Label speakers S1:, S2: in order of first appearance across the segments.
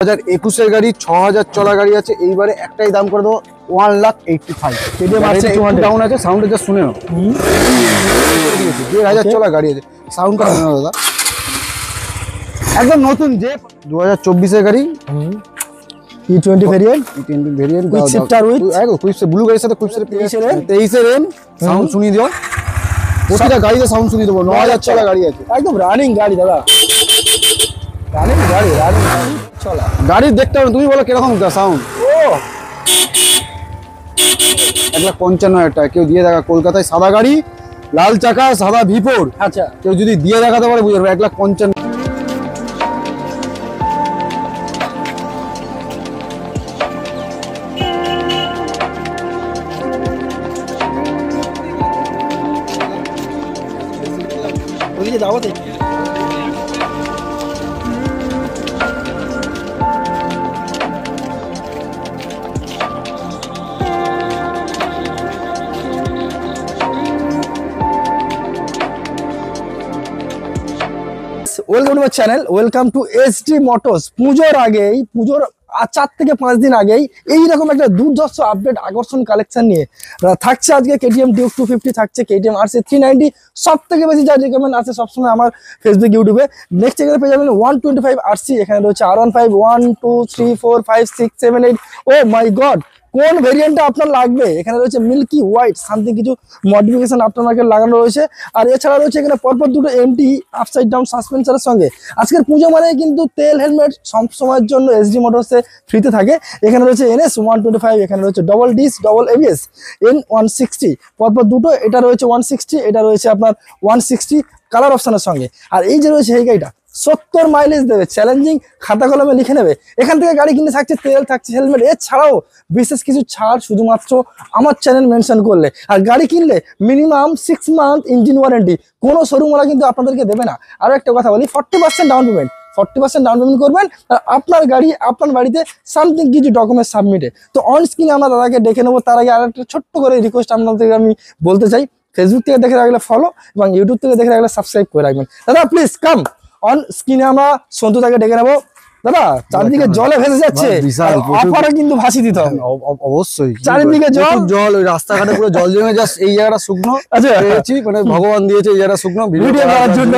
S1: 2021 গাড়ি 6000 চলা গাড়ি আছে। এইবারে একটাই দাম করে দেবো 1,85,000। কেটিএম আছে 200 ডাউন আছে, সাউন্ডটা জাস্ট শুনে নাও। 2000 চলা গাড়ি আছে, সাউন্ডটা শুনে নাও দাদা। একদম নতুন যে 2024 এর গাড়ি,
S2: E20 variant,
S1: E20 variant
S2: quick shifter with
S1: একদম কুইক ব্লু গাড়ির সাথে কুইক শিফটার 23 এর এম সাউন্ড শুনিয়ে দিও। প্রতিটা গাড়িতে সাউন্ড শুনিয়ে দেবো। 9000 চলা গাড়ি আছে,
S2: একদম রানিং গাড়ি দাদা, রানিং গাড়ি চলা
S1: গাড়ি দেখতে হবে। তুমি বলো কিরকম সাউন্ড।
S2: ও
S1: 1,55,000 টাকা কেউ দিয়ে দেখা। কলকাতায় সাদা গাড়ি, লাল চাকা, সাদা V4।
S2: আচ্ছা,
S1: কেউ যদি দিয়ে দেখাতে পারে বুঝতে পারবে। 1,55,000।
S2: ওইদিকে যাবো দেখি। Welcome to my channel, welcome to SD motors. পুজোর আগেই, পুজোর 4 থেকে 5 দিন আগেই এইরকম একটা দুর্ধর্ষ আপডেট আকর্ষণ কালেকশন নিয়ে থাকছে আজকে। কেটিএম ডিউক 250 থাকছে, কেটিএম RC 390। সব থেকে বেশি যা রিকমেন্ড আছে সবসময় আমার ফেসবুক ইউটিউবে। নেক্সট এখানে পেয়ে যাবেন 125 RC, এখানে রয়েছে R15 1 2 3 4 5 6 7 8। ও মাই গড, কোন ভেরিয়েন্টটা আপনার লাগবে? এখানে রয়েছে মিল্কি হোয়াইট, সামথিং কিছু মডিফিকেশন আপনার মার্কেট লাগানো রয়েছে। আর এছাড়া রয়েছে এখানে পরপর দুটো MT আপসাইড ডাউন সাসপেন্সারের সঙ্গে। আজকের পুজো মানে কিন্তু তেল হেলমেট সব সময়ের জন্য এসডি মোটরসে ফ্রিতে থাকে। এখানে রয়েছে NS 125, এখানে রয়েছে double disc double ABS N160, পরপর দুটো। এটা রয়েছে 160, এটা রয়েছে আপনার 160 কালার অপশনের সঙ্গে। আর এই যে রয়েছে এই গাড়িটা 70 মাইলেজ দেবে, চ্যালেঞ্জিং, খাতা কলমে লিখে নেবে। এখান থেকে গাড়ি কিনতে থাকছে তেল, থাকছে হেলমেট, এছাড়াও বিশেষ কিছু ছাড় শুধুমাত্র আমার চ্যানেল মেনশন করলে। আর গাড়ি কিনলে মিনিমাম 6 মান্থ ইঞ্জিন ওয়ারেন্টি, কোনো শোরুমওয়ালা কিন্তু আপনাদেরকে দেবে না। আরও একটা কথা বলি, 40% ডাউন পেমেন্ট, 40% ডাউন পেমেন্ট করবেন আর আপনার গাড়ি আপনার বাড়িতে সামথিং কিছু ডকুমেন্ট সাবমিটে। তো অন স্ক্রিনে আমরা দাদাকে ডেকে নেবো। তার আগে আর একটা ছোট্ট করে রিকোয়েস্ট আপনাদেরকে আমি বলতে চাই, ফেসবুক থেকে দেখে রাখলে ফলো এবং ইউটিউব থেকে দেখে রাখলে সাবস্ক্রাইব করে রাখবেন। দাদা প্লিজ কাম অন স্ক্রিনে আমরা সন্তু তাকে ডেকে নেবো। দাদা চারিদিকে জলে ভেসে যাচ্ছে, অফারে কিন্তু ভাসি দিতে হবে
S1: অবশ্যই।
S2: চারিদিকে
S1: জল, ওই রাস্তাঘাটে পুরো জল জমে যাচ্ছে। এই জায়গাটা শুকনো পেয়েছি, মানে ভগবান দিয়েছে এই জায়গাটা শুকনো ভিডিও করার জন্য।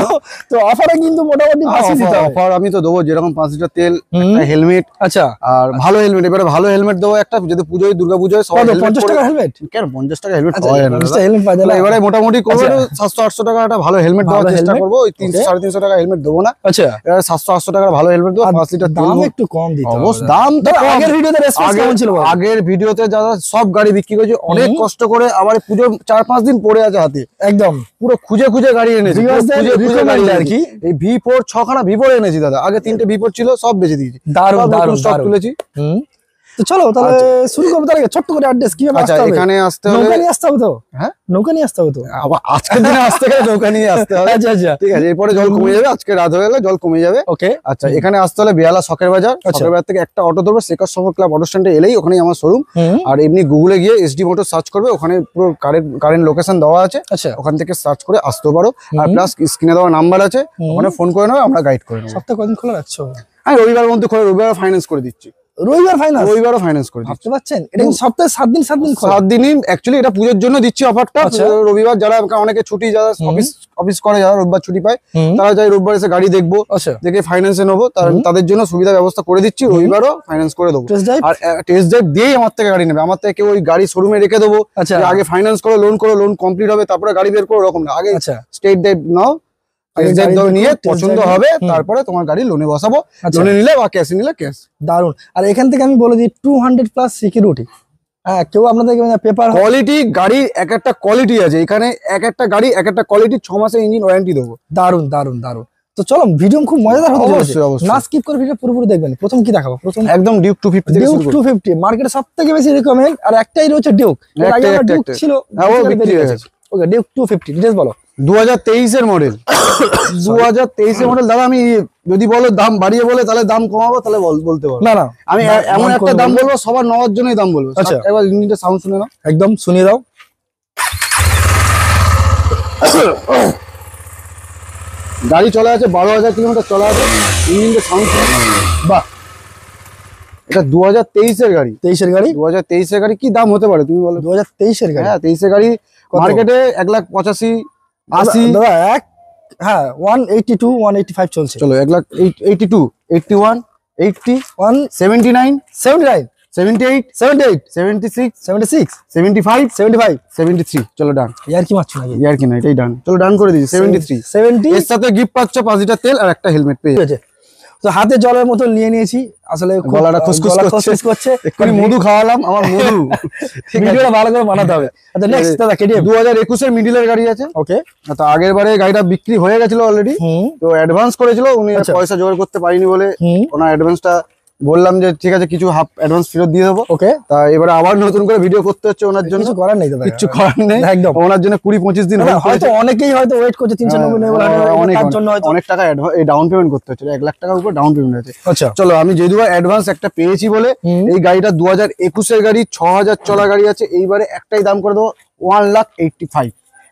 S2: তো অফারে কিন্তু মোটামুটি ভাসি দিতে হবে।
S1: অফার আমি তো দেবো, যেরকম 5 লিটার তেল, একটা হেলমেট।
S2: আচ্ছা,
S1: আর ভালো হেলমেট, এবারে ভালো হেলমেট দেবো একটা। যদি পুজোয় দুর্গা পুজোয়
S2: 50 টাকা হেলমেট,
S1: কেন 50 টাকা হেলমেট
S2: এবারে
S1: মোটামুটি করবো 700-800 টাকা একটা ভালো হেলমেট দেওয়ার চেষ্টা করবো। ওই 300-350 টাকা হেলমেট দেবো না।
S2: আচ্ছা,
S1: 700-800 টাকার ভালো হেলমেট দেবো। 5 লিটার
S2: দাম একটু কম দিতে হবে।
S1: অবশ্যই দাম তো
S2: আগের ভিডিওতে রেসপন্স কেমন ছিল?
S1: আগের ভিডিওতে যারা সব গাড়ি বিক্রি করেছে অনেক কষ্ট করে, আবার পুজো 4-5 দিন পড়ে আছে হাতে, একদম পুরো খুঁজে খুঁজে গাড়ি এনেছি। আর কি এই V4 6খানা V4 এনেছি দাদা। আগে 3টে V4 ছিল, সব বেচে দিয়েছি।
S2: দারুণ দারুণ
S1: স্টক তুলেছি।
S2: তো চলো তাহলে শুরু করবো। তার আগে ছোট্ট করে অ্যাড্রেস কিভাবে আসতে হবে?
S1: এখানে আসতে হবে,
S2: নৌকা নিয়ে আসতে হবে তো।
S1: হ্যাঁ,
S2: নৌকা নিয়ে আসতে হবে তো।
S1: আবার আজকের দিনে আসতে গেলে নৌকা নিয়ে আসতে হবে।
S2: আচ্ছা আচ্ছা,
S1: ঠিক আছে, এরপরে জল কমে যাবে। আজকে রাত হয়ে গেলে জল কমে যাবে।
S2: ওকে,
S1: আচ্ছা, এখানে আসতে হলে বেহালা শখের বাজার। শখের বাজার থেকে একটা অটো ধরবে, শেখার সফর ক্লাব অটো স্ট্যান্ডে এলেই ওখানেই আমার শোরুম। আর এমনি গুগলে গিয়ে এসডি মোটর সার্চ করবে, ওখানে পুরো কারেন্ট লোকেশন দেওয়া আছে।
S2: আচ্ছা,
S1: ওখান থেকে সার্চ করে আসতে পারো। আর প্লাস স্ক্রিনে দেওয়া নাম্বার আছে, ওখানে ফোন করে নেবে, আমরা গাইড করে নেবো।
S2: সপ্তাহে কদিন খোলা রাখছো?
S1: আমি রবিবার মধ্যে খোলা, রবিবার ফাইন্যান্স করে দিচ্ছি।
S2: রবিবার ফাইনান্স?
S1: রবিবারও ফাইন্যান্স করে দিচ্ছি।
S2: ভাবতে পারছেন, এটা কিন্তু সপ্তাহে 7 দিন
S1: 7 দিনই অ্যাকচুয়ালি এটা পুজোর জন্য দিচ্ছি অফারটা। রবিবার যারা অনেকে ছুটি, যারা অফিস করে, যারা রোববার ছুটি পায়, তারা যাই রোববার এসে গাড়ি দেখবো, দেখে ফাইন্যান্সে নেবো, তাদের জন্য সুবিধা ব্যবস্থা করে দিচ্ছি। রবিবারও ফাইন্যান্স করে দেবো। আর টেস্ট ড্রাইভ দিয়েই আমার থেকে গাড়ি নেবে। আমার থেকে কেউ ওই গাড়ি শোরুমে রেখে দেবো, আগে ফাইন্যান্স করো, লোন কমপ্লিট হবে, তারপরে গাড়ি বের করো, ওরকম না। আগে স্টেট ড্রাইভ নাও, নিয়ে পছন্দ হবে, তারপরে তোমার গাড়ি লোনে বসাবো। লোনে নিলে বা ক্যাশে নিলে ক্যাশ।
S2: দারুন। আর এখান থেকে আমি বলে দিই 200+ সিকিউরিটি। হ্যাঁ, কেউ আপনাদেরকে পেপার
S1: কোয়ালিটি, গাড়ির এক একটা কোয়ালিটি আছে এখানে। এক একটা গাড়ি এক একটা কোয়ালিটি, 6 মাসের ইঞ্জিন ওয়ারেন্টি দেবো।
S2: দারুন দারুন দারুন। তো চলো, ভিডিও খুব মজাদার হতে চলেছে, না স্কিপ করে ভিডিও পুরোপুরি দেখবেন। প্রথম কি দেখাবো? প্রথম একদম ডিউক 250 থেকে শুরু করব। ডিউক 250 মার্কেটে সবথেকে বেশি রিকমেন্ড, আর একটাই রয়েছে ডিউক। আগে ডিউক ছিল, ও বিক্রি হয়ে গেছে। ওকে, ডিউক 250 ডিটেইলস বলো।
S1: 2023 এর মডেল। 2023 এর মডেল দাদা। আমি যদি বলো দাম বাড়িয়ে বলে, তাহলে দাম কমাবো, তাহলে বলতে পারবো।
S2: না না,
S1: আমি এমন একটা দাম বলবো সবার নেওয়ার জন্যই দাম বলবো।
S2: আচ্ছা,
S1: একবার ইঞ্জিনটা সাউন্ড শুনে নাও।
S2: একদম শুনিয়ে দাও।
S1: গাড়ি চলা আছে 12,000 কিলোমিটার চলা আছে। ইঞ্জিনটা সাউন্ড শুনে, বাহ এটা 2023 এর গাড়ি।
S2: 23 এর গাড়ি,
S1: 2023 এর গাড়ি কি দাম হতে পারে তুমি বলো?
S2: 2023 এর গাড়ি,
S1: হ্যাঁ 23 এর গাড়ি মার্কেটে 1,85,000 80
S2: দাদা এক, হ্যাঁ 182 185 চলছে।
S1: চলো 1,82 81 80 179
S2: 79
S1: 78
S2: 78
S1: 76
S2: 76
S1: 75
S2: 75
S1: 73 চলো ডান।
S2: ইয়ার কি মারছো নাকি?
S1: ইয়ার কি না, এটাই ডান। চলো ডান করে দিচ্ছি 73।
S2: 70
S1: এর সাথে গিফট পাচ্ছ 5 লিটার তেল আর একটা হেলমেট পেয়ে।
S2: ঠিক আছে, তো হাতে জলের মতো নিয়ে নিয়েছি, আসলে
S1: গলাটা খুসখুস
S2: করছে,
S1: একটু মধু খাওয়ালাম, আমার মধু।
S2: ভিডিওটা ভালো করে বানাতে হবে। আচ্ছা নেক্সট দাদা কেটিএম
S1: 2021 এর মিডিলের গাড়ি আছে।
S2: ওকে,
S1: তো আগের বারে গাড়িটা বিক্রি হয়ে গেছিল অলরেডি, তো অ্যাডভান্স করেছিল উনি, পয়সা জোগাড় করতে পারিনি বলে ওনার অ্যাডভান্সটা বললাম যে ঠিক আছে কিছু হাফ অ্যাডভান্স ফেরত দিয়ে দেবো।
S2: ওকে,
S1: তা এবারে আবার নতুন করে ভিডিও করতে হচ্ছে ওনার জন্য।
S2: কিছু করার নেই দাদা,
S1: কিছু করার নেই
S2: একদম।
S1: ওনার জন্য 20-25 দিন
S2: হয়তো অনেকেই হয়তো ওয়েট করছে 399 তার জন্য হয়তো
S1: অনেক টাকা ডাউন পেমেন্ট করতে হচ্ছে, 1 লাখ টাকার উপর ডাউন পেমেন্ট আছে।
S2: আচ্ছা
S1: চলো আমি যেহেতু অ্যাডভান্স একটা পেয়েছি বলে এই গাড়িটা 2021 এর গাড়ি, 6000 চলা গাড়ি আছে, এইবারে একটাই দাম করে দেবো 1,85,000,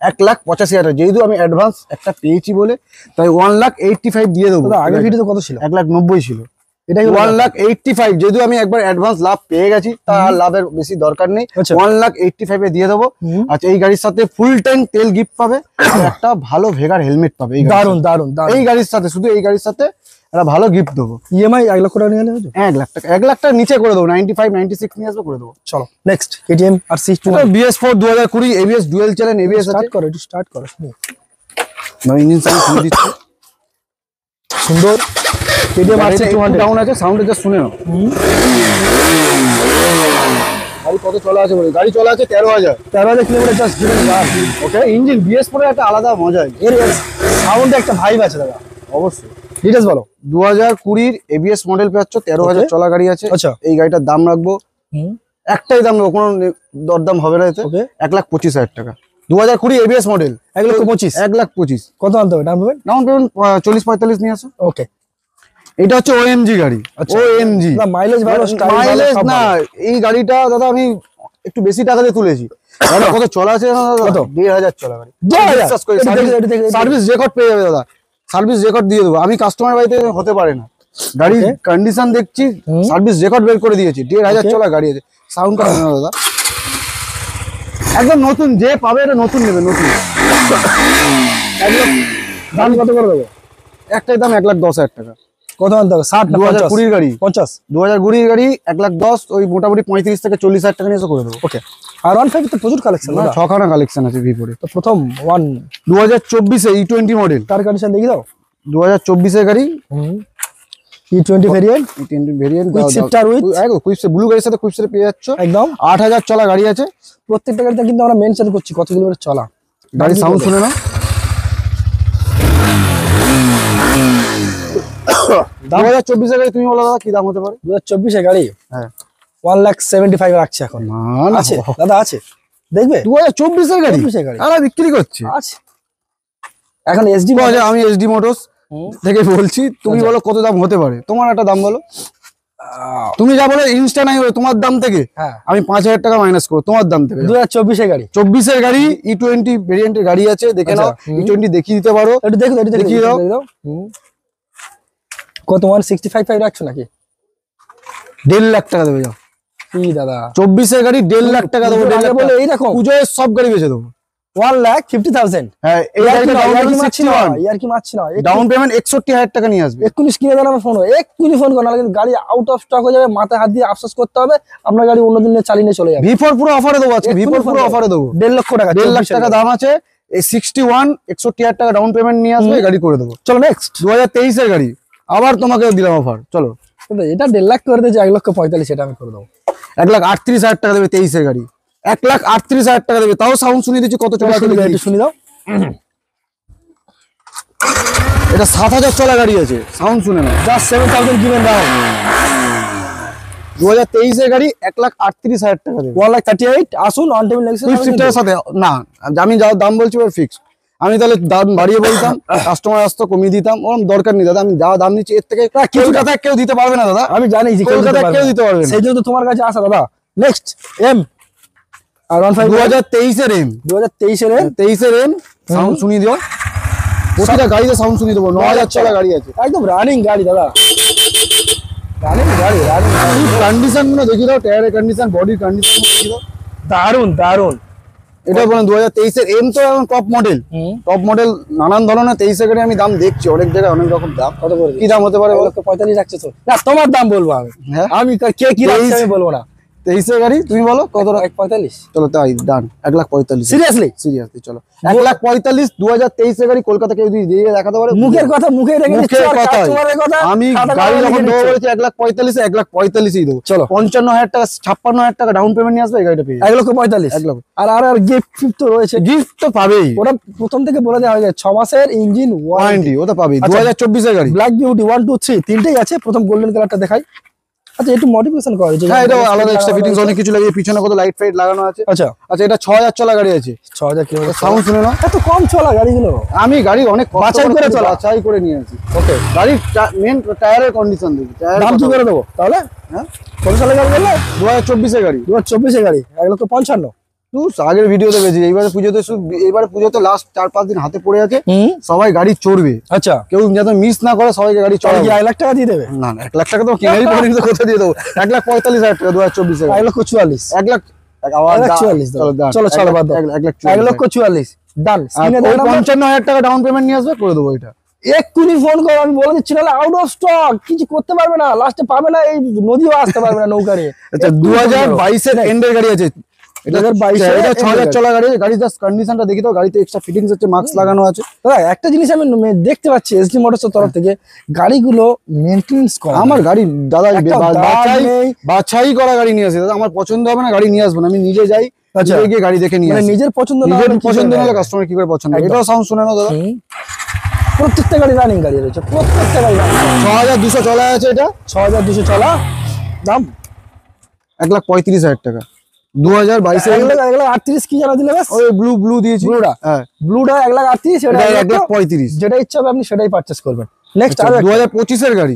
S1: 1,85,000। যেহেতু আমি অ্যাডভান্স একটা পেয়েছি বলে তাই 1,85,000 দিয়ে দেবো।
S2: আগের ভিডিওতে কত ছিল?
S1: 1,90,000 ছিল,
S2: এটাই
S1: 1,85,000। যেহেতু আমি একবার অ্যাডভান্স লাভ পেয়ে গেছি তার আর লাভের বেশি দরকার নেই, 1,85,000 দিয়ে দেবো। আচ্ছা এই গাড়ির সাথে ফুল ট্যাঙ্ক তেল গিফট পাবে আর একটা ভালো ভেগার হেলমেট পাবে।
S2: দারুন দারুন,
S1: এই গাড়ির সাথে, শুধু এই গাড়ির সাথে একটা ভালো গিফট দেবো।
S2: ইএমআই 1 লক্ষ টাকা নিয়ে নেবে?
S1: 1 লাখ টাকা, 1 লাখ টাকা নিচে করে দেবো, 95-96 নিয়ে আসবো, করে দেবো।
S2: চলো নেক্সট কেটিএম আর সি2
S1: BS4 2020 ABS dual channel ABS আছে।
S2: স্টার্ট করো
S1: না ইঞ্জিন সাউন্ড শুনে দিচ্ছি,
S2: সুন্দর। কেটিএম আর
S1: গাড়িটা
S2: সি2
S1: ডাউন আছে, সাউন্ডটা জাস্ট শুনে নাও। গাড়ি কত চলা আছে বলে? গাড়ি চলা আছে 13,000
S2: কিলোমিটার জাস্ট গিভেন গান।
S1: ওকে, ইঞ্জিন BS4 এর একটা আলাদা মজা,
S2: এর সাউন্ডে একটা ভাইব আছে দাদা।
S1: অবশ্যই।
S2: ডিটেইলস বলো।
S1: 2020 ABS মডেল পাচ্ছ, 13,000 চলা গাড়ি আছে।
S2: আচ্ছা
S1: এই গাড়িটার দাম রাখবো, একটাই দাম রাখবো, কোনো দরদাম হবে না এতে, 1,25,000 টাকা। 2020 ABS মডেল
S2: 1,25,000
S1: 1,25,000।
S2: কত আনতে হবে ডাউন পেমেন্ট?
S1: ডাউন পেমেন্ট 40-45 নিয়ে আসো।
S2: ওকে,
S1: এটা হচ্ছে OMG গাড়ি। OMG
S2: না মাইলেজ ভালো, স্টাইল
S1: মাইলেজ না, এই গাড়িটা দাদা আমি একটু বেশি টাকা দিয়ে তুলেছি। গাড়ি কত চলা আছে জানো দাদা? 1,500 চলা গাড়ি। সার্ভিস রেকর্ড পেয়ে যাবে দাদা, সার্ভিস রেকর্ড দিয়ে দেবো আমি। কাস্টমার বাড়িতে হতে পারে না, গাড়ির কন্ডিশন দেখছি, সার্ভিস রেকর্ড বের করে দিয়েছি। 1,500 চলা গাড়ি আছে। সাউন্ডটা শোনো দাদা, একদম নতুন, যে পাবে এটা নতুন নেবে, নতুন।
S2: দাম কত করে দেবো?
S1: একটাই দাম 1,10,000 টাকা।
S2: কত আনতে হবে? 60 না
S1: 2020 গাড়ি?
S2: 50।
S1: 2020 গাড়ি 1,10,000, ওই মোটামুটি 35 থেকে 40,000 টাকা নিয়ে এসে করে দেবো।
S2: ওকে, আর 1.5 তো প্রচুর কালেকশন,
S1: 6খানা কালেকশন আছে V4 এ।
S2: তো প্রথম
S1: 2024 E20 মডেল,
S2: তার কন্ডিশন দেখি দাও।
S1: 2024 এর গাড়ি,
S2: E20 variant,
S1: E20 variant,
S2: quick shifter with
S1: quickshift, blue গাড়ির সাথে কুইকশিফট পেয়ে যাচ্ছ
S2: একদম।
S1: 8,000 চলা গাড়ি আছে।
S2: প্রত্যেকটা গাড়িতে কিন্তু আমরা মেনশন করছি কত কিলোমিটার চলা।
S1: গাড়ির সাউন্ড শুনে নাও। 2024 এর গাড়ি তুমি বলো দাদা কি দাম হতে পারে?
S2: 2024 এর গাড়ি,
S1: হ্যাঁ
S2: 1,75,000 রাখছে এখন।
S1: না
S2: আছে দাদা, আছে দেখবে?
S1: 2024 এর গাড়ি
S2: 24 এর গাড়ি
S1: আরে বিক্রি করছে
S2: আছে এখন। SD
S1: আমি SD মোটরস থেকে বলছি, তুমি বলো কত দাম হতে পারে, তোমার একটা দাম বলো। তুমি যা বলো ইনস্টা নাই, তোমার দাম থেকে আমি 5,000 টাকা মাইনাস করবো তোমার দাম থেকে।
S2: 2024 এর গাড়ি,
S1: 24 এর গাড়ি, E20 ভেরিয়েন্টের গাড়ি আছে, দেখে নাও। E20 দেখিয়ে দিতে পারো,
S2: একটু দেখো,
S1: দেখিয়ে দাও।
S2: কত 165 রাখছো নাকি?
S1: 1.5 লাখ টাকা দেবে যাও।
S2: কি দাদা
S1: 24 এর গাড়ি 1.5 লাখ টাকা দেবো।
S2: বলে এইরকম
S1: পুজোয় সব গাড়ি বেচে দেবো।
S2: 1,50,000।
S1: হ্যাঁ এই গাড়িটা ডাউন পেমেন্ট 61,
S2: ইয়ার কি মারছি না,
S1: ডাউন পেমেন্ট 61,000 টাকা নিয়ে আসবে।
S2: এক্ষুনি স্ক্রিনে দাও, ফোন এক্ষুনি ফোন করো, নাহলে গাড়ি আউট অফ স্টক হয়ে যাবে, মাথায় হাত দিয়ে আফসোস করতে হবে, আপনার গাড়ি অন্য দিনে চালিয়ে নিয়ে চলে যাবে।
S1: V4 পুরো অফারে দেবো আজকে, V4 পুরো অফারে দেবো।
S2: 1.5 লক্ষ টাকা,
S1: 1.5 লাখ টাকা দাম আছে। এই 61,000 টাকা ডাউন পেমেন্ট নিয়ে আসবে, গাড়ি করে দেবো।
S2: চলো নেক্সট
S1: 2023 এর গাড়ি, আবার তোমাকে দিলাম অফার। চলো
S2: এটা 1.5 লাখ করে দিয়েছে, 1,45,000 এটা আমি করে দেবো।
S1: 1,38,000 টাকা দেবে 23 এর গাড়ি, 1,38,000 টাকা দেবে। তাও সাউন্ড শুনিয়ে দিচ্ছি কত চলা আছে,
S2: শুনি দাও।
S1: এটা 7,000 চলা গাড়ি আছে, সাউন্ড শুনে নাও।
S2: জাস্ট 7,000 গিভেন দাও।
S1: 2023 এর গাড়ি 1,38,000 টাকা দেবে।
S2: 1,38,000 আসুন অন টাইম লাগছে
S1: কুইক শিফটারের সাথে না, আমি যা দাম বলছি ওর ফিক্স। আমি তাহলে দাম বাড়িয়ে বলতাম, কাস্টমার আসতো কমিয়ে দিতাম, ওরকম দরকার নেই দাদা। আমি যা দাম নিচ্ছি এর থেকে কলকাতায় কেউ দিতে পারবে না দাদা,
S2: আমি জানি যে
S1: কলকাতায় কেউ দিতে পারবে না,
S2: সেই জন্য তোমার কাছে আসা দাদা। নেক্সট এম আর 15
S1: 2023 এর এম,
S2: 2023 এর এম,
S1: 23 এর এম। সাউন্ড শুনিয়ে দিও, প্রতিটা গাড়িতে সাউন্ড শুনিয়ে দেবো। 9,000 চলা গাড়ি আছে,
S2: একদম রানিং গাড়ি দাদা। রানিং গাড়ি
S1: কন্ডিশন গুলো দেখি দাও, টায়ারের কন্ডিশন, বডির কন্ডিশন দেখি দাও।
S2: দারুন দারুন।
S1: এটা বলেন 2023 এর এম তো এখন টপ মডেল, টপ মডেল নানান ধরনের 23 এর গাড়ি আমি দাম দেখছি অনেক জায়গায় অনেক রকম দাম।
S2: কত করে
S1: কি দাম হতে পারে বলো?
S2: 45 রাখছো তো? না তোমার দাম বলবো আমি,
S1: হ্যাঁ
S2: আমি কে কি রাখছে আমি বলবো না।
S1: 23 এর গাড়ি তুমি বলো কত?
S2: 45।
S1: চলো তাই ডান, 1,45,000।
S2: সিরিয়াসলি
S1: সিরিয়াসলি চলো 1,45,000 2023 এর গাড়ি কলকাতা কেউ যদি দিয়ে দেখাতে পারে।
S2: মুখের কথা মুখে রেখে দিচ্ছ,
S1: মুখের কথা
S2: কাস্টমারের কথা
S1: আমি গাড়ি যখন দেবো বলেছি 1,45,000 1,45,000ই দেবো।
S2: চলো
S1: 55,000 টাকা 56,000 টাকা ডাউন পেমেন্ট নিয়ে আসবে, এই গাড়িটা পেয়ে
S2: 1,45,000।
S1: 1 লক্ষ।
S2: আর আর গিফট তো রয়েছে,
S1: গিফট তো পাবেই,
S2: ওটা প্রথম থেকে বলে দেওয়া হয়েছে 6 মাসের ইঞ্জিন
S1: ওয়ারেন্টি ওটা পাবেই। 2024 এর গাড়ি,
S2: ব্ল্যাক বিউটি 1 2 3 তিনটেই আছে। প্রথম গোল্ডেন কালারটা দেখাই। আচ্ছা একটু মডিফিকেশন করা হয়েছে।
S1: হ্যাঁ এটা আলাদা এক্সট্রা ফিটিংস অনেক কিছু লাগিয়ে, পিছনে কত লাইট ফাইট লাগানো আছে।
S2: আচ্ছা
S1: আচ্ছা এটা 6,000 চলা গাড়ি আছে।
S2: 6000 কিলোমিটার
S1: সাউন্ড শুনে নাও।
S2: এত কম চলা গাড়িগুলো?
S1: আমি গাড়ি অনেক
S2: বাছাই করে চলা,
S1: বাছাই করে নিয়ে আসি।
S2: ওকে
S1: গাড়ির মেন টায়ারের কন্ডিশন দেখি।
S2: দাম কি করে দেবো তাহলে?
S1: হ্যাঁ
S2: কত সালের গাড়ি বললে?
S1: 2024 এর গাড়ি।
S2: 2024 এর গাড়ি 1,55,000।
S1: তুই আগের ভিডিওতে গেছি, এইবারে পুজোতে এইবারে পুজোতে লাস্ট 4-5 দিন হাতে পড়ে আছে, সবাই গাড়ি চড়বে।
S2: আচ্ছা
S1: কেউ যাতে মিস না করে সবাইকে গাড়ি
S2: চলে
S1: চড়াবে।
S2: কি 1 লাখ টাকা দিয়ে দেবে?
S1: না না 1 লাখ টাকা তো কিনাই পড়ে নিতে কোথা দিয়ে দেবো? 1,45,000 টাকা 2024 এর
S2: 1,44,000।
S1: 1 লাখ আবার
S2: 1,44,000 চলো চলো বাদ দাও।
S1: 1,44,000
S2: ডান।
S1: আর 55,000 টাকা ডাউন পেমেন্ট নিয়ে আসবে, করে দেবো এটা।
S2: এক্ষুনি ফোন করো, আমি বলে দিচ্ছি, নাহলে আউট অফ স্টক কিছু করতে পারবে না, লাস্টে পাবে না, এই নদীও আসতে পারবে না নৌকা নিয়ে।
S1: আচ্ছা 2022 এর এন্ডের গাড়ি আছে। এটা
S2: 2022 এর
S1: এটা
S2: end
S1: 6,000
S2: এর
S1: চলা গাড়ি। গাড়ি জাস্ট কন্ডিশনটা দেখি তো, গাড়িতে এক্সট্রা ফিটিংস আছে, মাস্ক লাগানো আছে।
S2: দাদা একটা জিনিস আমি দেখতে পাচ্ছি এসডি মোটরস এর তরফ থেকে গাড়িগুলো মেইনটেনেন্স করা।
S1: আমার গাড়ি দাদা
S2: একটা দাগ নেই।
S1: বাছাই করা গাড়ি নিয়ে আসে দাদা, আমার পছন্দ হবে না গাড়ি নিয়ে আসবো না, আমি নিজে যাই,
S2: আচ্ছা।
S1: নিজে গিয়ে গাড়ি দেখে নিয়ে
S2: মানে
S1: আসি।
S2: নিজের পছন্দ না
S1: নিজের
S2: হলে কি
S1: পছন্দ
S2: করবে?
S1: না হলে কাস্টমার কি করে পছন্দ হবে?
S2: একদম।
S1: এটাও সাউন্ড শুনে নাও দাদা।
S2: প্রত্যেকটা গাড়ি রানিং গাড়ি রয়েছে, প্রত্যেকটা গাড়ি running।
S1: 6,200 চলা আছে এটা,
S2: 6,200 চলা। দাম
S1: 1,35,000 টাকা। 2022 এর
S2: 1,38,000 কি জানা দিলে ব্যাস?
S1: ওই ব্লু দিয়েছি।
S2: ব্লুটা
S1: হ্যাঁ
S2: ব্লুটা 1,38,000,
S1: এটা
S2: এটা
S1: 1,35,000।
S2: যেটা ইচ্ছা হবে আপনি সেটাই পারচেজ করবেন। নেক্সট
S1: আচ্ছা,
S2: আর
S1: 2025 এর গাড়ি।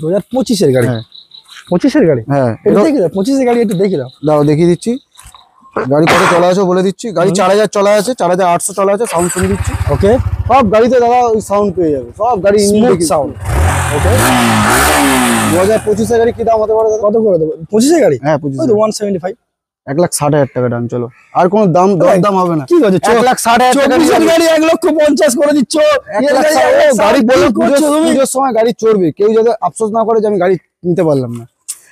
S2: 2025 এর গাড়ি।
S1: হ্যাঁ
S2: 25 এর গাড়ি,
S1: হ্যাঁ
S2: এটা দেখি দাও। 25 এর গাড়ি একটু দেখি দাও।
S1: দাও দেখিয়ে দিচ্ছি গাড়ি কত চলা আছে বলে দিচ্ছি। গাড়ি 4,000 চলা আছে, 4,800 চলা আছে, সাউন্ড শুনে দিচ্ছি।
S2: ওকে
S1: সব গাড়িতে দাদা ওই সাউন্ড পেয়ে যাবে, সব গাড়ি
S2: স্মুথ সাউন্ড। ওকে
S1: 2025 এর গাড়ি কি দাম হতে পারে দাদা?
S2: কত করে দেবো? 25 এর গাড়ি
S1: হ্যাঁ 25
S2: ওই তো 175।
S1: 1,60,000 টাকা ডান। চলো আর কোনো দাম দাম হবে না।
S2: কি বলছো?
S1: 1,60,000 টাকা
S2: 24 এর গাড়ি 1,50,000 করে দিচ্ছ।
S1: গাড়ি বলে পুজোর সময় গাড়ি চড়বে, কেউ যাতে আফসোস না করে যে আমি গাড়ি নিতে পারলাম না।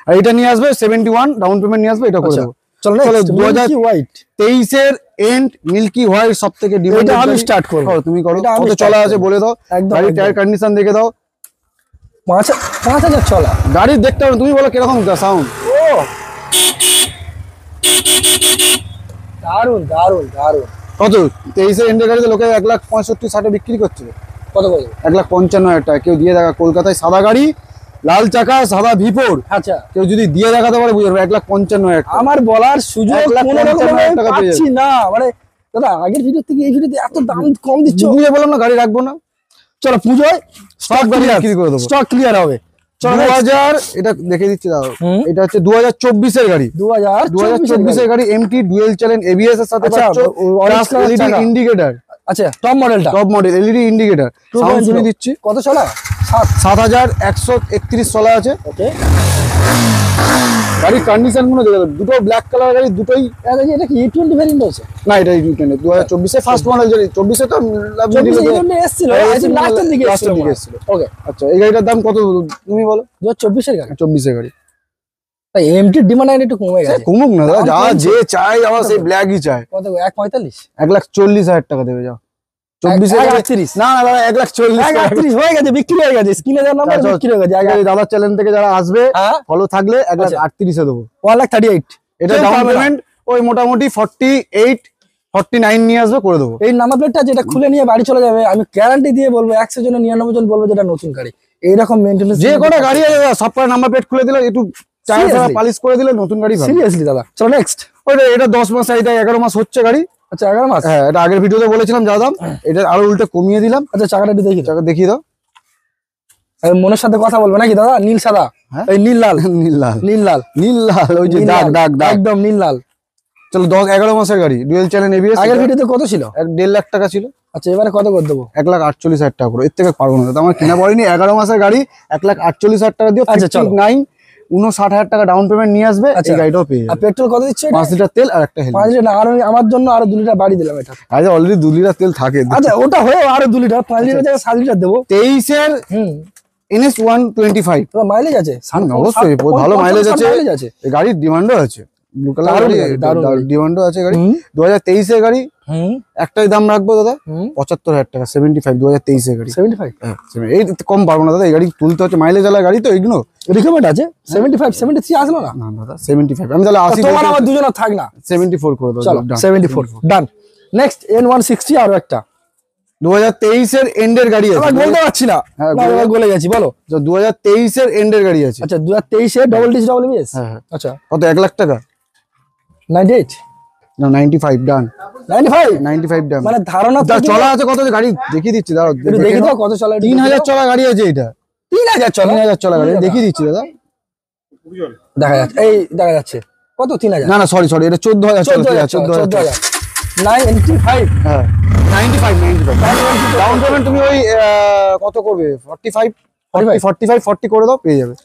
S1: আর এটা নিয়ে আসবে 71 ডাউন পেমেন্ট নিয়ে আসবে, এটা করে দেবো।
S2: চলো নেক্সট
S1: 2023 এর এন্ড মিল্কি হোয়াইট সব থেকে ডিমান্ড।
S2: এটা আমি স্টার্ট করব।
S1: তুমি করো,
S2: এটা আমি
S1: কত
S2: start
S1: চলা আছে
S2: করবো।
S1: বলে দাও।
S2: একদম,
S1: গাড়ি
S2: একদম।
S1: টায়ার কন্ডিশন দেখে দাও।
S2: 5,000 চলা।
S1: গাড়ি দেখতে হবে, তুমি বলো কিরকম সাউন্ড।
S2: ও দারুন দারুন দারুন।
S1: কত 23 এর এন্ডের গাড়িতে লোকে 1,65,60 বিক্রি করছে।
S2: কত করে?
S1: 1,55,000 টাকা কেউ দিয়ে দেখা। কলকাতায় সাদা গাড়ি, লাল চাকা, সাদা ভিপোর,
S2: আচ্ছা
S1: কেউ যদি দিয়ে দেখাতে পারে বুঝে 1,55,000 টাকা।
S2: আমার বলার সুযোগ
S1: 1,55,000 টাকা পেয়ে
S2: পাচ্ছি না, মানে দাদা আগের ভিডিও থেকে এই ভিডিওতে এত দাম কম দিচ্ছ।
S1: বুঝে বললাম না গাড়ি রাখবো না,
S2: চলো পুজোয়
S1: সব গাড়ি বিক্রি করে দেবো।
S2: স্টক ক্লিয়ার হবে। চলো
S1: 2000 এটা দেখে দিচ্ছি দাও। এটা হচ্ছে 2024 এর গাড়ি। 2024 এর গাড়ি এমটি ডুয়েল চ্যানেল এবিএস এর সাথে
S2: আচ্ছা,
S1: পাচ্ছ,
S2: orange color
S1: এলইডি
S2: চাকা।
S1: ইন্ডিকেটর।
S2: আচ্ছা টপ মডেলটা,
S1: top model LED indicator. Sound শুনে দিচ্ছি।
S2: কত চলা?
S1: 7,131 চলা আছে।
S2: ওকে
S1: গাড়ির কন্ডিশন গুলো দেখে দাও। দুটো ব্ল্যাক কালার গাড়ি, দুটোই।
S2: এটা কি E20 ভেরিয়েন্ট আছে?
S1: না এটা E20 2024 এর ফার্স্ট মডেল। 24 এ তো
S2: E20 এসেছিল, আজ লাস্টের দিকে এসেছিল। ওকে
S1: আচ্ছা এই গাড়িটার দাম কত তুমি বলো?
S2: 24 এর গাড়ি।
S1: 24 এর গাড়ি।
S2: তাই এমটি ডিমান্ড একটু কমে গেছে।
S1: কমুক না দাদা, যা
S2: দাম কমছে।
S1: যে চাই আমার সেই ব্ল্যাকই চাই।
S2: কত? 1,45,000।
S1: 1,40,000 টাকা দেবে যাও। 24 এর গাড়ি।
S2: 1,38,000
S1: না না দাদা 1,40,000
S2: 1,38,000 হয়ে গেছে, বিক্রি হয়ে গেছে। স্ক্রিনে যার নাম্বার বিক্রি হয়ে গেছে।
S1: আগে দাদার চ্যানেল থেকে যারা আসবে
S2: হ্যাঁ
S1: ফলো থাকলে 1,38,000 দেবো।
S2: 1,38,000।
S1: এটা
S2: কেউ
S1: ডাউন
S2: পাবে না।
S1: পেমেন্ট ওই মোটামুটি 48 49 নিয়ে আসবে, করে দেবো।
S2: এই নাম্বার প্লেটটা যেটা খুলে নিয়ে বাড়ি চলে যাবে, আমি গ্যারান্টি দিয়ে বলবো 100 জনে 99 জন বলবো যেটা নতুন গাড়ি। এইরকম মেইনটেনেন্স
S1: যে কোনো গাড়ি আছে সব কটা নাম্বার প্লেট খুলে দিলে, একটু টায়ার
S2: Seriously?
S1: পালিশ করে দিলে নতুন গাড়ি ভালো।
S2: সিরিয়াসলি দাদা। চলো নেক্সট।
S1: ওইটা এটা 10 মাস, এটা 11 মাস হচ্ছে গাড়ি।
S2: আচ্ছা 11 মাস।
S1: হ্যাঁ এটা আগের ভিডিওতে বলেছিলাম যা দাম, এটা আরো উল্টে কমিয়ে দিলাম।
S2: আচ্ছা চাকাটা একটু দেখি।
S1: চাকা দেখিয়ে দাও।
S2: আর মনের সাথে কথা বলবে নাকি দাদা? নীল সাদা,
S1: হ্যাঁ?
S2: এই নীল লাল,
S1: নীল লাল,
S2: নীল লাল,
S1: নীল লাল, ওই যে
S2: নীল
S1: দাগ
S2: লাল,
S1: দাগ দাগ।
S2: একদম নীল লাল।
S1: চলো 11 মাসের গাড়ি, ডুয়েল চ্যানেল এবিএস।
S2: আগের ভিডিওতে কত ছিল?
S1: 1.5 লাখ টাকা ছিল।
S2: আচ্ছা এবারে কত করে দেবো?
S1: 1,48,000 টাকা করে, এর থেকে পারবো না দাদা, আমার কেনা পড়েনি। 11 মাসের গাড়ি 1,48,000 টাকা দিও।
S2: আচ্ছা চলো
S1: 59,60,000 টাকা ডাউন পেমেন্ট নিয়ে আসবে, এই গাড়িটাও পেয়ে যাবে।
S2: আর পেট্রোল কত দিচ্ছে?
S1: 5 লিটার তেল আর একটা হেলমেট।
S2: 5 লিটার না, আর আমার জন্য আরো 2 লিটার বাড়ি দিলাম এটা।
S1: আচ্ছা অলরেডি 2 লিটার তেল থাকে।
S2: আচ্ছা ওটা হয়ে আরো 2 লিটার, 5 লিটার জায়গায় 7 লিটার দেবো।
S1: 23 এর NS 125
S2: তো মাইলেজ আছে?
S1: অবশ্যই ভালো মাইলেজ আছে, এই গাড়ির ডিমান্ডও আছে। ব্লু কালার গাড়ি ডিমান্ডও আছে গাড়ি। 2023 এর গাড়ি, একটাই দাম রাখবো দাদা 75,000 টাকা। 75 2023 এর গাড়ি।
S2: 75
S1: এই কম পারবো না দাদা, এই গাড়ি তুলতে হচ্ছে, মাইলেজ আলা গাড়ি তো এইগুলো
S2: রিকমেন্ড আছে। 75 73 আসলো না?
S1: না দাদা 75, আমি তাহলে 80
S2: তোমার আমার দুজনের থাক না,
S1: 74 করে দাও।
S2: চলো 74 ডান। নেক্সট N160 আরো একটা
S1: 2023 এর এন্ডের গাড়ি আছে,
S2: আমি বলতে পারছি না, আমি বলে গেছি বলো।
S1: 2023 এর এন্ডের গাড়ি আছে।
S2: আচ্ছা 2023 এর ডবল ডিস ডবল বিএস। আচ্ছা
S1: কত? 1 লাখ টাকা?
S2: 98
S1: না 95 ডান। 95 ডান।
S2: মানে ধারণা
S1: চলা আছে কত গাড়ি দেখিয়ে দিচ্ছি দাদা,
S2: দেখি দাও কত চলা।
S1: 3000 চলা গাড়ি আছে এটা।
S2: 3000 চলা?
S1: 3000 চলা গাড়ি দেখিয়ে দিচ্ছি দাদা।
S2: দেখা যাচ্ছে, এই দেখা যাচ্ছে কত? 3000?
S1: না না সরি এটা 14000
S2: 14000 95।
S1: হ্যাঁ 95 ডাউন পেমেন্ট তুমি ওই কত করবে? 45 40 করে দাও, পেয়ে যাবে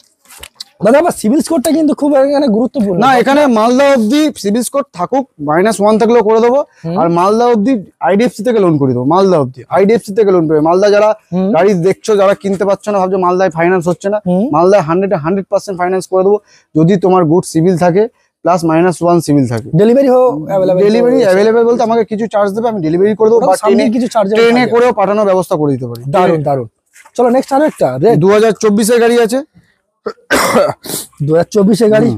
S2: দাদা। আবার সিভিল স্কোরটা কিন্তু খুব এখানে গুরুত্বপূর্ণ।
S1: না এখানে মালদা অবধি সিভিল স্কোর থাকুক, -1 থাকলেও করে দেবো। আর মালদা অবধি IDFC থেকে লোন করে দেবো। মালদা অবধি IDFC থেকে লোন পেবে। মালদা যারা গাড়ি দেখছো, যারা কিনতে পারছো না, ভাবছো মালদায় ফাইন্যান্স হচ্ছে না, মালদায় 100% ফাইন্যান্স করে দেবো, যদি তোমার গুড সিভিল থাকে প্লাস -1 সিভিল থাকে।
S2: ডেলিভারি
S1: ডেলিভারি অ্যাভেলেবেল বলতে আমাকে কিছু চার্জ দেবে, আমি ডেলিভারি করে দেবো, বা ট্রেনে করেও পাঠানোর ব্যবস্থা করে দিতে পারি।
S2: দারুন দারুন। চলো নেক্সট আরো একটা
S1: 2024 এর গাড়ি আছে।
S2: 2024 এর গাড়ি,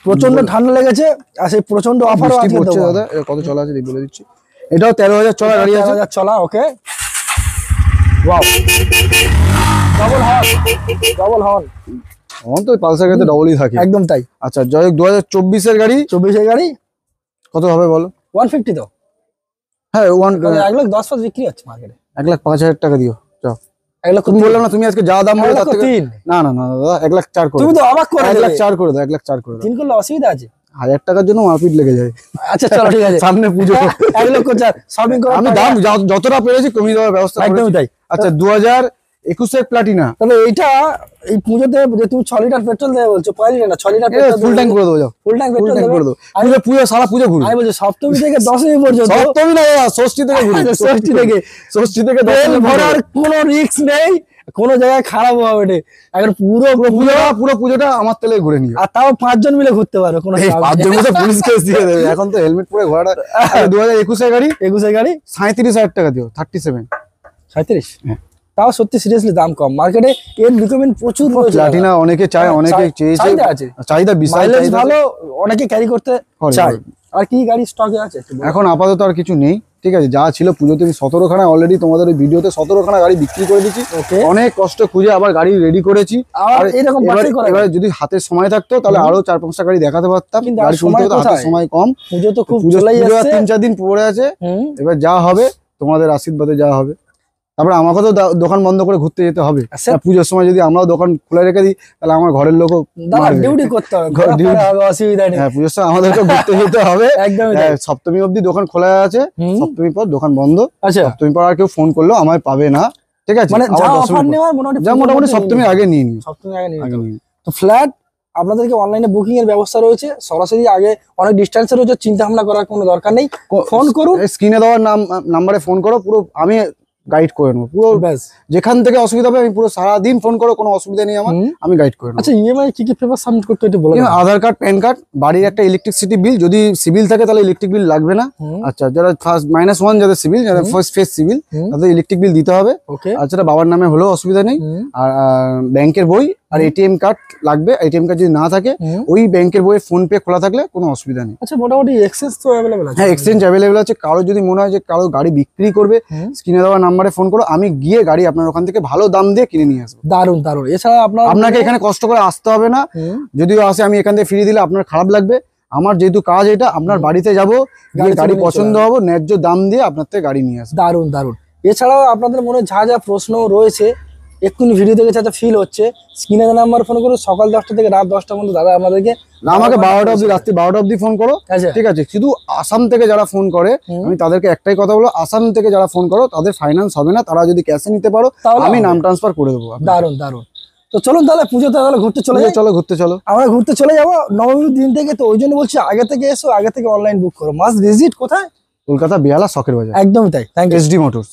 S2: প্রচন্ড ঠান্ডা লেগেছে আর সেই প্রচন্ড অফারও আছে
S1: দাদা। কত চলা আছে বলে দিচ্ছি, এটাও 13,000 চলা গাড়ি আছে।
S2: 13,000 চলা। ওকে ওয়াও, ডবল হর্ন
S1: এখন তো পালসার গাড়িতে ডবলই থাকে।
S2: একদম তাই।
S1: আচ্ছা যাই হোক 2024 এর গাড়ি।
S2: 24 এর গাড়ি
S1: কত হবে বলো?
S2: 150 তো?
S1: হ্যাঁ
S2: 1,10,000 বিক্রি হচ্ছে মার্কেটে।
S1: 1,05,000 টাকা দিও। যাও
S2: 1 লক্ষ।
S1: তুমি বললাম না তুমি আজকে যা দাম বলে তার থেকে।
S2: 1,03,000
S1: না না না দাদা 1,04,000 করে।
S2: তুমি তো অবাক করে
S1: 1,04,000 করে দাও। 1,04,000 করে দাও।
S2: 3 করলে অসুবিধা আছে?
S1: 1000 টাকার জন্য মারপিট লেগে যায়।
S2: আচ্ছা চলো ঠিক আছে,
S1: সামনে পুজো।
S2: 1,04,000 শপিং করে
S1: আমি দাম যতটা পেরেছি কমিয়ে দেওয়ার ব্যবস্থা করেছি।
S2: একদমই তাই।
S1: আচ্ছা 2021 এর প্লাটিনা।
S2: তাহলে এইটা এই পুজোতে যে তুমি 6 লিটার পেট্রোল দেবে বলছো, 5 লিটার না 6 লিটার পেট্রোল
S1: ফুল ট্যাঙ্ক করে দাও। যাও
S2: ফুল ট্যাঙ্ক পেট্রোল
S1: করে দাও। পুজো সারা পুজো ঘুরবে।
S2: আমি বলছি সপ্তমী থেকে দশমী পর্যন্ত।
S1: সপ্তমী না ষষ্ঠী থেকে ঘুরবে। ষষ্ঠী থেকে
S2: তেল ভরার কোনো রিস্ক নেই, কোন জায়গায় খারাপ হবে না। এখন পুরো
S1: পুজোটা আমার তেলে ঘুরে নিও।
S2: আর তাও 5 জন মিলে ঘুরতে পারো, কোনো
S1: 5 জন মিলে পুলিশ কেস দিয়ে দেবে। এখন তো হেলমেট পরে ঘোরাটা। 2021 এর গাড়ি,
S2: 21 এর গাড়ি
S1: 37,000 টাকা দিও। 37।
S2: 37? তাও সত্যি সিরিয়াসলি দাম কম। মার্কেটে এর রিকমেন্ড প্রচুর রয়েছে।
S1: প্লাটিনা অনেকে চায়, অনেকে চেয়েছে,
S2: চাহিদা আছে,
S1: চাহিদা বিশাল,
S2: মাইলেজ ভালো, অনেকে ক্যারি করতে চায়। আর কি গাড়ি স্টকে আছে
S1: এখন? আপাতত আর কিছু নেই, ঠিক আছে। যা ছিল পুজোতে আমি 17খানা অলরেডি তোমাদের ওই ভিডিওতে 17খানা গাড়ি বিক্রি করে দিচ্ছি। অনেক কষ্ট খুঁজে আবার গাড়ি রেডি করেছি। আর এরকম এবারে যদি হাতে সময় থাকতো তাহলে আরো 4-5টা গাড়ি দেখাতে পারতাম। গাড়ি শুনতে হতো, হাতে সময় কম।
S2: পুজো তো খুব
S1: পুজো 3-4 দিন পরে আছে। এবার যা হবে তোমাদের আশীর্বাদে যা হবে। তারপরে আমাকে তো দোকান বন্ধ করে ঘুরতে যেতে হবে। পুজোর সময় যদি আমরাও দোকান খুলে রেখে দিই তাহলে আমার ঘরের লোকও
S2: ডিউটি করতে হবে, অসুবিধা নেই।
S1: হ্যাঁ পুজোর সময় আমাদেরকে ঘুরতে যেতে হবে। একদম। সপ্তমী অবধি দোকান খোলা আছে, সপ্তমীর পর দোকান বন্ধ। আচ্ছা সপ্তমীর পর আর কেউ ফোন করলেও আমায় পাবে না, ঠিক আছে।
S2: মানে মোটামুটি
S1: সপ্তমীর আগে নিয়ে নিই।
S2: সপ্তমীর আগে নিয়ে তো ফ্ল্যাট আপনাদেরকে অনলাইনে বুকিং এর ব্যবস্থা রয়েছে। সরাসরি আগে অনেক ডিস্টেন্সে রয়েছে, চিন্তা ভাবনা করার কোনো দরকার নেই। ফোন করুন,
S1: স্ক্রিনে দেওয়ার নাম্বারে ফোন করো, পুরো আমি গাইড করে নেবো। পুরো যেখান থেকে অসুবিধা হবে আমি পুরো সারাদিন ফোন করো, কোনো অসুবিধা নেই আমার, আমি গাইড করে নেবো।
S2: আচ্ছা ইএমআই কি পেপার সাবমিট করতে একটু বলো।
S1: আধার কার্ড, প্যান কার্ড, বাড়ির একটা ইলেকট্রিসিটি বিল, যদি সিভিল থাকে তাহলে ইলেকট্রিক বিল লাগবে না। আচ্ছা যারা ফার্স্ট -1 যাদের সিভিল, যাদের ফার্স্ট ফেজ সিভিল, তাদের ইলেকট্রিক বিল দিতে হবে। আর সেটা বাবার নামে হলেও অসুবিধা নেই। আর ব্যাংকের বই আর এটিএম কার্ড লাগবে। এটিএম কার্ড যদি না থাকে ওই ব্যাংকের বইয়ে ফোন পে খোলা থাকলে কোনো অসুবিধা নেই।
S2: আচ্ছা মোটামুটি এক্সচেঞ্জ তো অ্যাভেলেবল আছে?
S1: হ্যাঁ এক্সচেঞ্জ অ্যাভেলেবল আছে। কারো যদি মনে হয় যে কারো গাড়ি বিক্রি করবে, স্ক্রিনে দেওয়া নাম্বারে ফোন করো, আমি গিয়ে গাড়ি আপনার ওখান থেকে ভালো দাম দিয়ে কিনে নিয়ে আসবো।
S2: দারুন দারুন। এছাড়া আপনাকে
S1: এখানে কষ্ট করে আসতে হবে না। যদিও আসে আমি এখান থেকে ফিরিয়ে দিলে আপনার খারাপ লাগবে। আমার যেহেতু কাজ এটা, আপনার বাড়িতে যাবো, গাড়ি পছন্দ হবো, ন্যায্য দাম দিয়ে আপনার থেকে গাড়ি নিয়ে আসবো।
S2: দারুন দারুন। এছাড়াও আপনাদের মনে যা যা প্রশ্ন রয়েছে এক্ষুনি ভিডিও দেখে চাচা ফিল হচ্ছে, স্ক্রিনে নাম্বার ফোন করো, সকাল 10টা থেকে রাত 10টা পর্যন্ত দাদা আমাদেরকে,
S1: না আমাকে 12টা অবধি, রাত্রি 12টা অবধি ফোন করো, ঠিক আছে। শুধু আসাম থেকে যারা ফোন করে আমি তাদেরকে একটাই কথা বলবো, আসাম থেকে যারা ফোন করো তাদের ফাইন্যান্স হবে না, তারা যদি ক্যাশে নিতে পারো আমি নাম ট্রান্সফার করে দেবো।
S2: দারুন দারুন। তো চলুন তাহলে পুজোতে তাহলে ঘুরতে চলে যাই।
S1: চলো ঘুরতে চলো,
S2: আমরা ঘুরতে চলে যাবো নবমীর দিন থেকে, তো ওই জন্য বলছি আগে থেকে এসো, আগে থেকে অনলাইন বুক করো। মাস্ট ভিজিট কোথায়?
S1: কলকাতা বেহালা শখের বাজার,
S2: একদমই তাই। Thank you
S1: SD motors.